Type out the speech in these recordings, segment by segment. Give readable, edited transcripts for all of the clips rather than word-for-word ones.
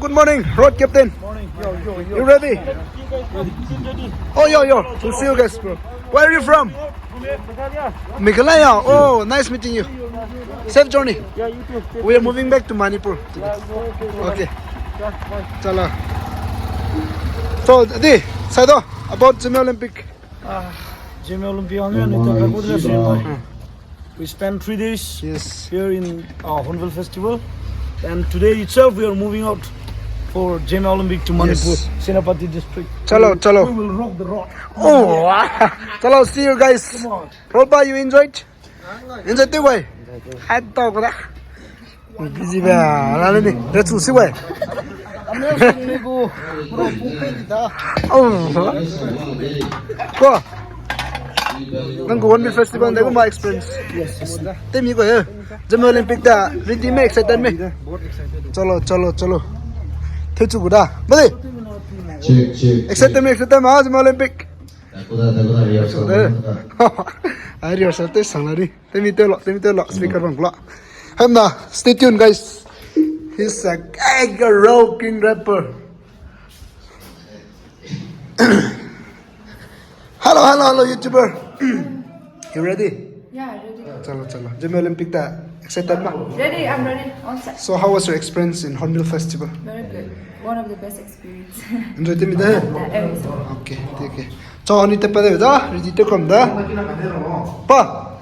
Good morning, road captain. Morning. You ready? Oh, yo. We'll see you guys, bro. Where are you from? Meghalaya. Oh, nice meeting you. Safe journey. Yeah, you too. We are moving back to Manipur. Okay. Chala. So, Di, Saido, about Zeme Olympic. Zeme Olympia. We spent 3 days here in Hornbill Festival, and today itself we are moving out for Zeme Olympic to Manipur, Senapati district. Chalo. We will rock the rock. Oh, chalo, see you guys. Come on. Roba, you enjoyed? Enjoyed the way? Had talk that. Busy ba? Let's see why. Oh, go. Nang Hornbill Festival, they go my experience. Yes. Tell me go here. Zeme Olympic da. Ready me excited me. Chalo. Techu guda. Bade. Excited me. Zeme Olympic. I hear something sanglari. Tell me tell speaker bang la. Hamna, stay tuned guys. He's a rocking rapper. Hello YouTuber. You ready? Yeah, ready. Chalo. Zeme Olympic da. Excited ba? Ready, I'm ready. All set. So how was your experience in Hornbill Festival? Very good. One of the best experience. Enjoy the midday? Okay, take it. So on it pade da, ready to come da. Pa.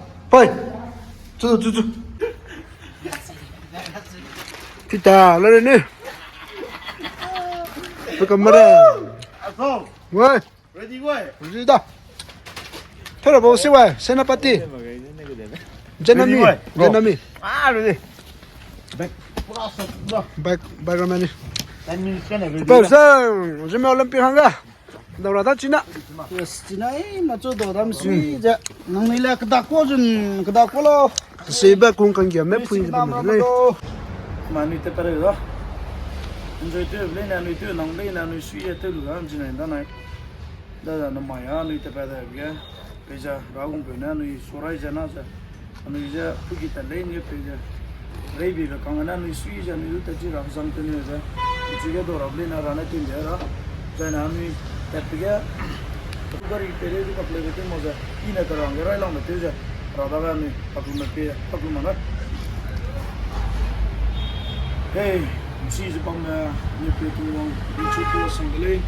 Chu. Tita, lare ne. To kamera. Why? Ready, boy? Ready da. Thora bo se wa, Senapati. Zenamyi. Ready. Back mani. 10 minutes can every Person, Zeme Olympic hanga. Daura da China. Yes, tonight, macho do dam sui ja. Nang nila kada ko lo. Seba kung kang game pui ba le. Mani te pare do. Enjoy to le na ni to nang le na ni sui te lu ga jina da na. Da na ma ya ni te pare ga. Peja ra gung pe na ni sorai ja na ja. Ani ja puki ta le ni peja. Rebi ga kang na ni sui ja ni ta ji ra sang te ni ja. Ji ga do ra le na ra na tin ja ra. Ja na ni ta pega. Gari pere di kaple de moza. Ina ta rang ra la me te ja. Ra da ga ni paklu ma na. Hey, she's a bum, you put to one, you took to a single.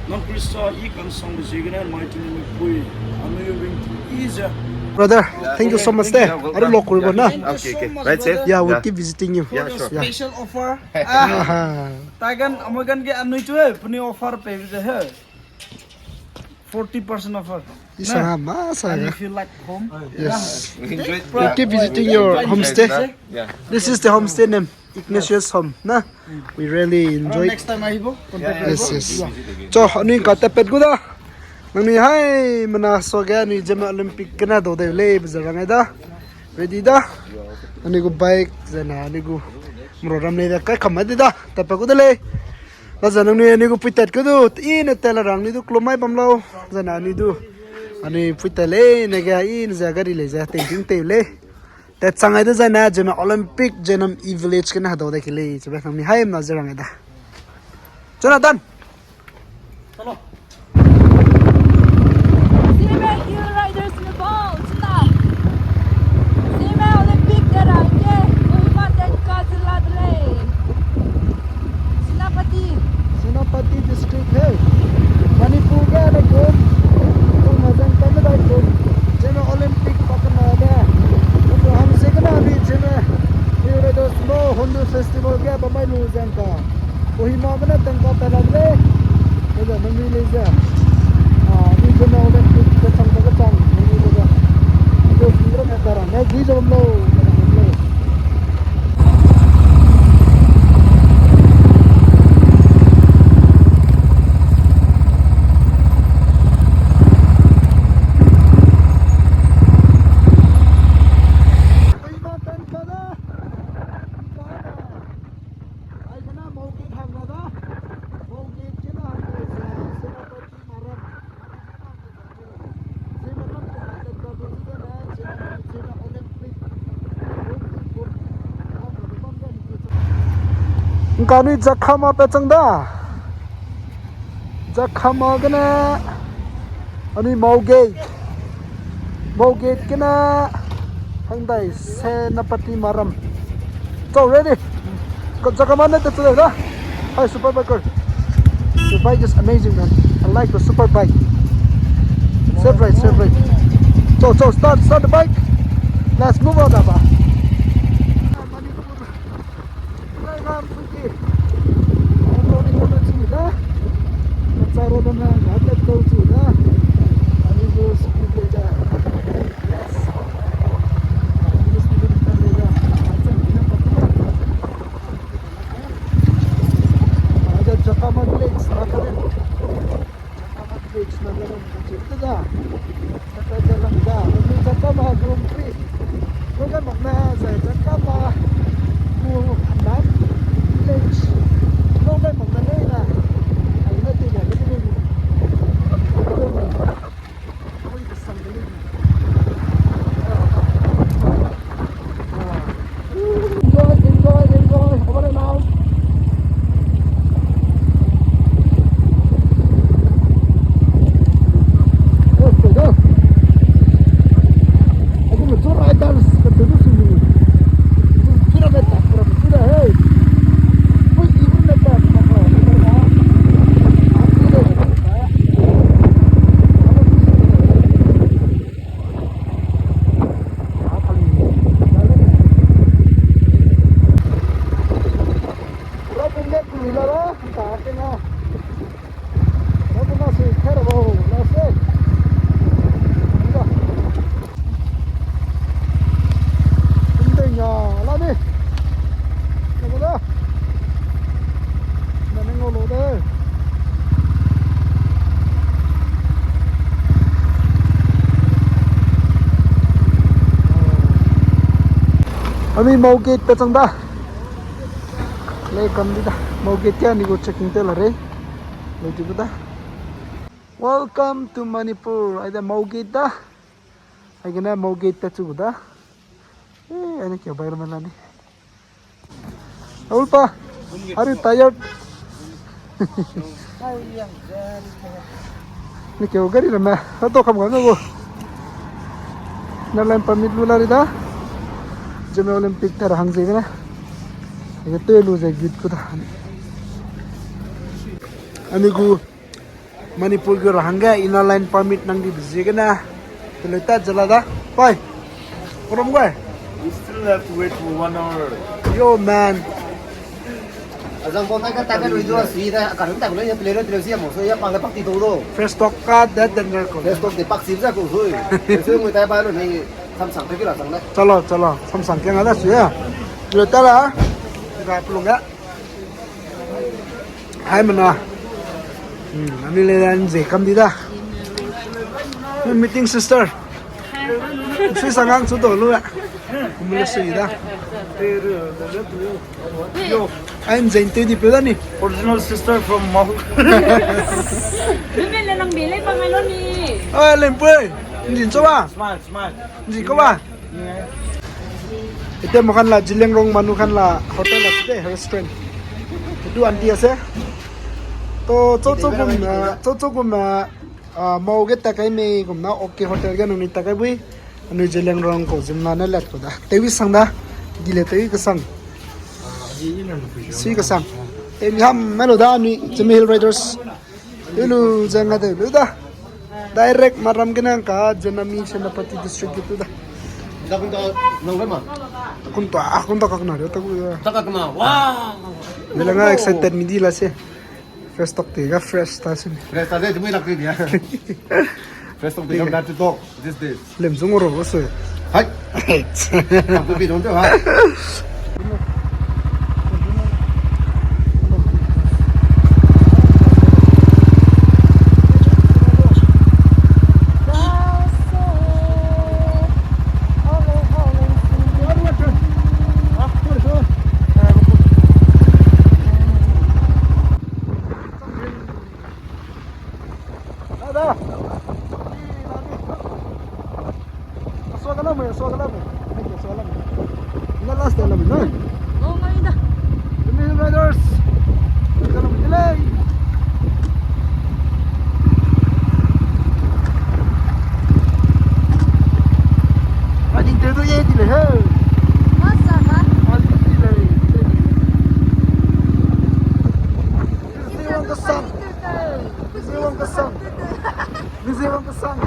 Non Christa, you can song the Zigan and my team with Pui. I'm moving to easier. Brother, thank you so much there. I don't know Kurban na. Okay. Right, safe? Yeah, we'll keep visiting you. Yeah, sure. Special offer. Yeah. Tagan, Amagan get a new to it. Puni offer pay with the hair. 40% offer. Isa And masa. if you like home, Yes. Great. We'll keep visiting your homestay. Yeah. This is the homestay name, Ignatius Home. Na, we really enjoyed. next time I go. Yes. So, ano yung katapet ko da? Nang ni hay manaso ga ni Zeme Olympic kana do de le bazarang da. Ready da? Ani ko bike zana ani ko mroram ne da ka khamad da tapako dele. La zanang ni ani ko pitat ko do in tela rang ni do klomai bamlo zana ni do. Ani pitale ne ga in zagari le za thinking te le. That sangai da zana Zeme Olympic Zenamyi village kana do de kile chbe nang ni hay na zarang da. Jonathan. Hello. Zeme, you riders in the ball. Tonight. Zeme Olympic dera ke. Uima den kaziladle. Senapati district है मणिपुर का ना को तो मजन तब तक तो Zeme Olympic पकड़ना है तो हमसे कना अभी Zeme ये तो स्नो Hornbill Festival क्या बम्बई लूज़न का वही मामला तंका तलाले ये तो नहीं ले जा अभी Zeme Olympic के संग का चांग नहीं ले जा तो सुंदर में करा मैं भी जब हम लोग kani jakhama pechangda jakhama gana ani Maugate kena hangdai Senapati maram so ready jakhama na tetsu da hi super biker the bike is amazing man I like the super bike safe right so start the bike let's move on Daba Ami Maugate pechangda le kamdida Maugate ya nigo checking telare le tibuda welcome to Manipur aida Maugate da aigana Maugate pechuda ani kya bayar malani Ulpa are you tired ni kya gari rama to kam ga go nalan permit lulari da Zeme Olympic tara hangze na ito lu za gid ko ta ani gu Manipur go hanga line permit nang di bije na teleta jalada pai from where We still have to wait for 1 hour. yo man Azang ko ka tagal video sida karun tagal ya player tres ya mo so ya pang pak ti todo. first talk ka that danger ko Let's talk de pak sim sa ko hoy. So mo tay ba lo ni samsang te kila sang na. chalo samsang kya ngada suya teleta la ga plunga hai mana ani le dan je kam dida meeting sister suy sangang su do lu ya kumule suida Yo, I'm Zente di Pedani. original sister from Mahuk. Bibili ng bili pa ngayon ni. Oh, lempoy. Hindi coba. Smile. Hindi coba. Ito makan la jilengrong manukan la hotel la today restaurant. Itu anti ase. To gum mau get takai me gum na okay hotel ga nuni takai bui. Anu jilengrong ko jimna na lat ko da. Tewi sang da. Gile tewi ka sang. Si ka sang. Em ham melo da ni Zeme Hill Riders. Ilu janga de lu da. Direct maram ginang ka Zenamyi Senapati district itu da. Da kun ta nang ma. Kunta kakna ta ku. Takak ma. Wow. Bilang excited midi lah sih. Fresh talk tiga fresh tasin. Fresh ta de mo lak dia. Fresh talk de kam to talk this day. Lem zunguro bosu. Hai. Aku bi don to ha. Last time kasang. Nisiwang kasang. Nisiwang kasang.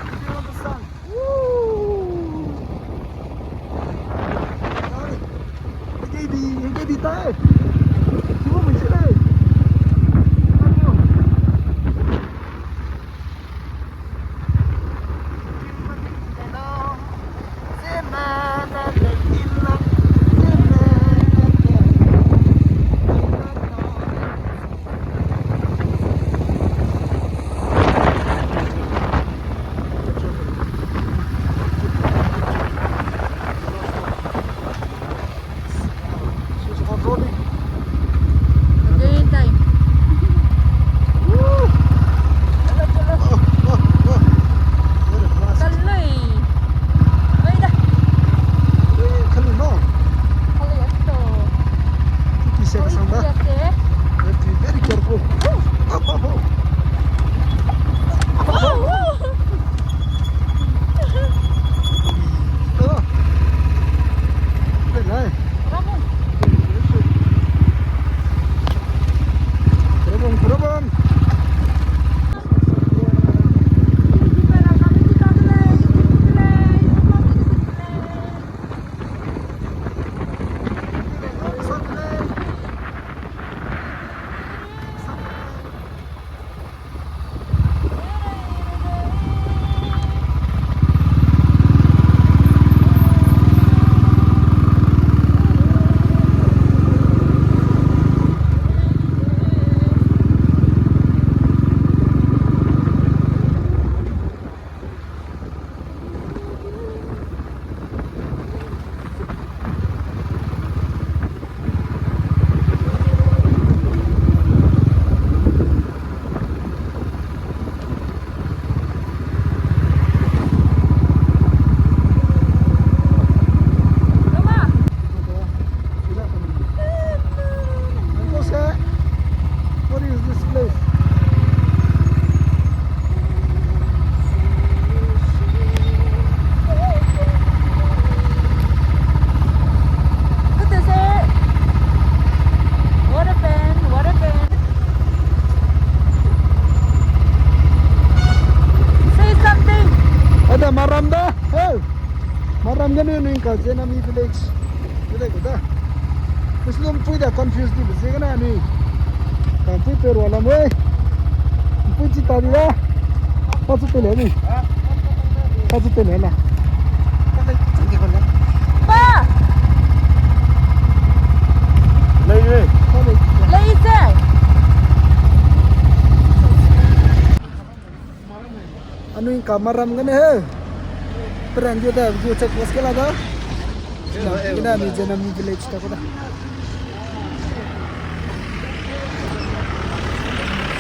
Nisiwang kasang. Woo! Cái đi tay. Chú mình sẽ đây. Maram ganun yung ka Zenamyi village. Dito ko da. Gusto mo pwede confused di ba? Sige na ni. Kampi pero alam mo eh. Pwede tadi da. Pasutele ni. Pasutele na. Sige ko na. Pa! Lay. Lazy! Ano yung kamaram ganun eh. Peran juga view check post ke lada. Kita ni Zenamyi village ta ko da.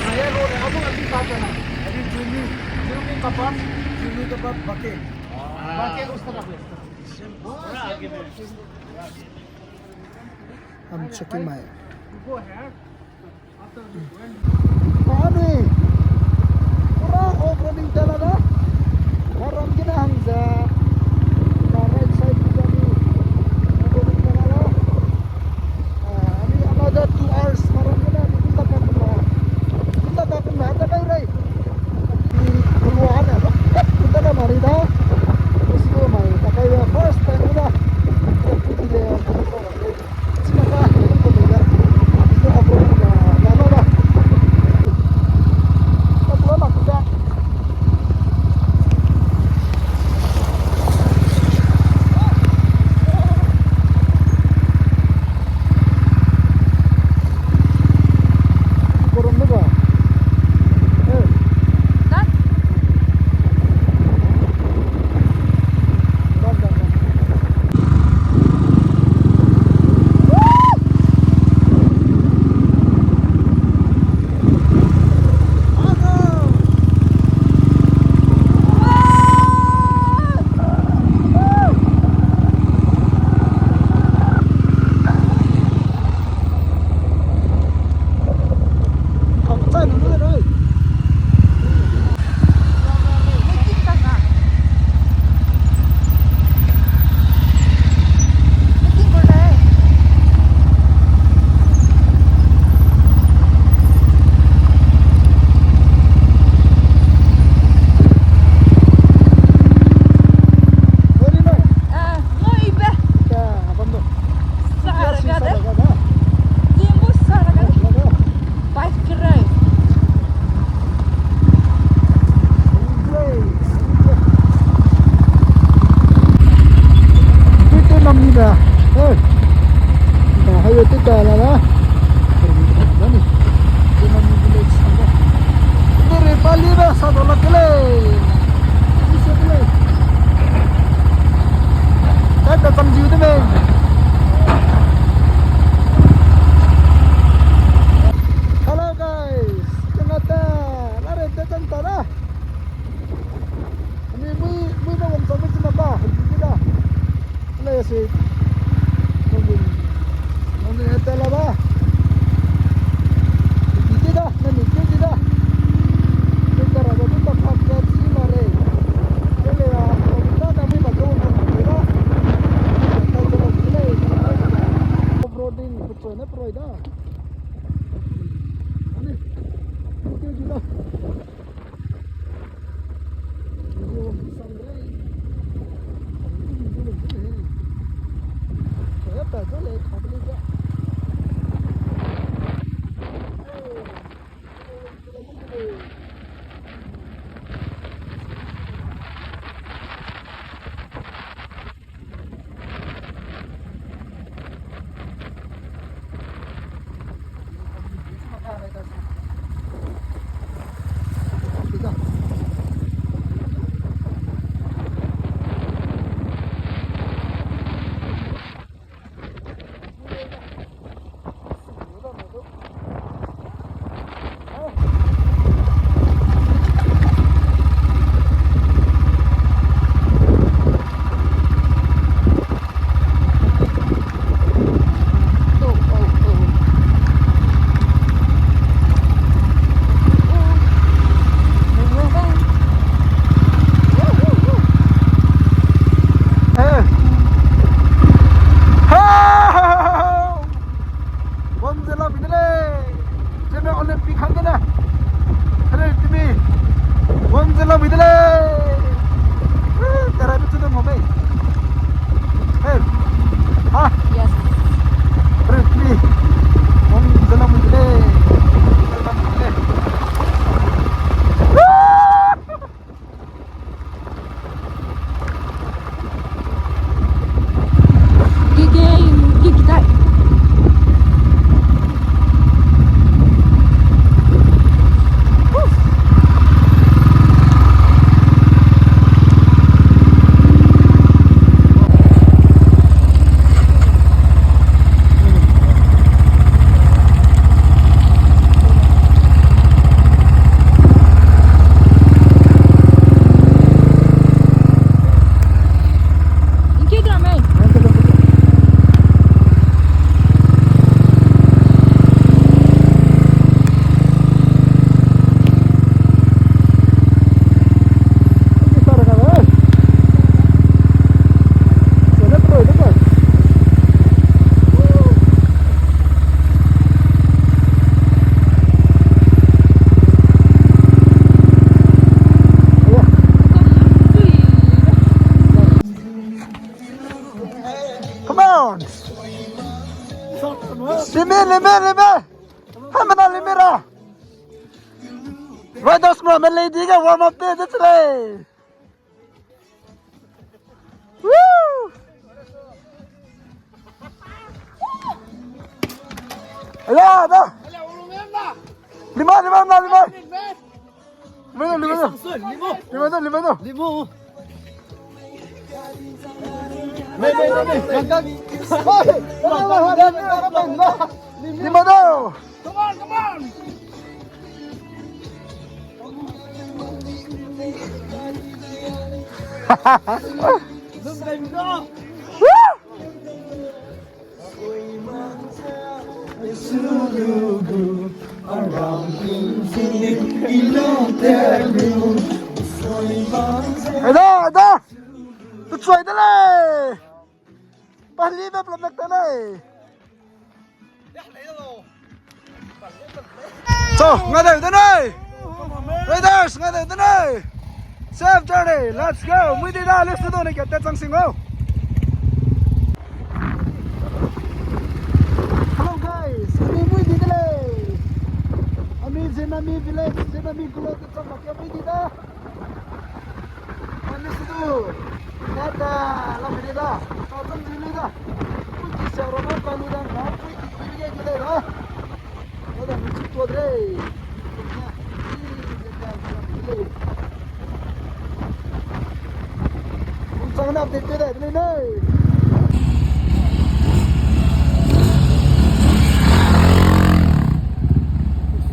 Saya road abang abhi baat na. Abhi Zeme ke pass bake. Bake उस तरफ है. I'm checking my. Go ahead. After when. Pani. Pura off-roading talaga. Maram ginahang sa right side juga ni. Off-roading talaga. Ani another 2 hours maram gina kita pa pun. Kita pa pun ada kay ray. Keluar ada. Kita na marida. Terus ko mai takay first time na. Putih dia. Siapa ko bela. Ito off-roading na lalo. Problema kita. Come on. Lime. Hai mana lime ra. Right dos mo men lady ga warm up de today. Woo! Ya, da. Lima. Lima. Lima daw. Come on. Ada. Tu cuai dah le. Pahli be belum nak dah le. So, ngadai dah le. Riders, ngadai dah le. Safe journey. Let's go. Mudi dah let's do ni kita sang singo. Hello guys. Ini mudi dah le. Ini Zenamyi village, Zenamyi gulo tu sama kya mudi dah. Let's do. Ada, lama dia dah. Kau sini dah. Kunci seorang palu dah. Kau kunci dia dah. Ada kunci tu ada. Kunci nak update dia ni ni.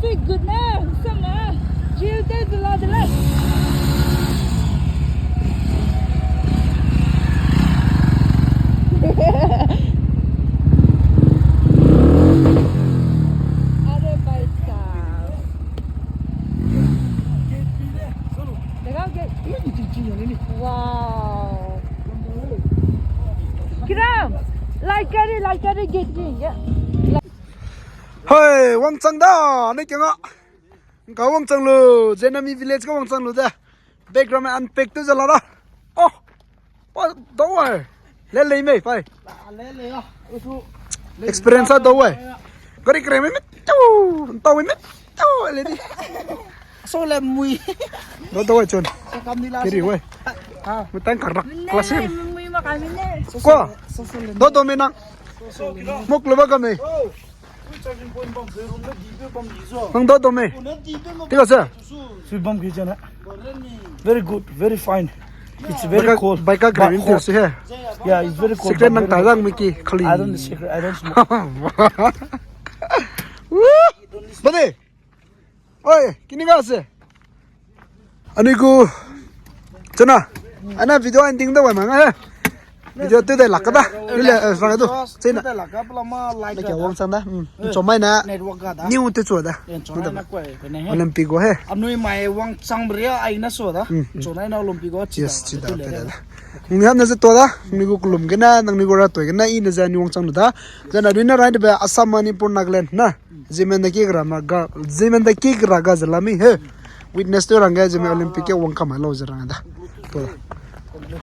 Fy good man, sama. Jill det la det lätt. Wow. Kiram, like it, get ya. Hey, Wang Chang dah. Ni kena. Kau Wang Chang lu, Zenamyi village kau Wang Chang lu dah. Background unpack tu jalan dah. Oh, what? Tahu eh? Le me, pai. Experience tahu eh? Kau ni keren me? Tahu me? Tahu le ni. So là mùi. Đó đâu rồi chôn. Cầm đi la. Cái gì vậy? Mình tăng cả rắc. Classe. Mui makan ni. Qua. Đó đâu mình nặng. Mốc lửa bao cầm này. charging point bam berum na dibe bam iso Nang do me. una dibe mo Tiga sa. sweet bam kijana very good very fine it's very cold Bike ka green but tiga sa. yeah it's very cold Secret but nang very tajang Mickey clean. I don't know secret I don't smoke Bade. Oi, kini ka ase? Ani ko Chana. Ana video ending da wa manga. Video tu de lakada. Ile sang tu. Sina. la ka pla ma like Kya wang sang da. Chomai na. network ga da New te chu da. chona na ko e ne he Olympic go he. anui mai wang sang bria ai na so da chona na olympic go chi Yes, chi da pe da. Ngi ham na se to da. Ni ko kulum ge na nang ni go ra to ge na I na za ni wang sang da. Jana rina right ba Assam Manipur Nagaland na. Zeme da ki gra ma ga Zeme da ki gra ga Zenamyi he. Witness to ranga Zeme Olympic ke wang ka ma lo za ranga da. To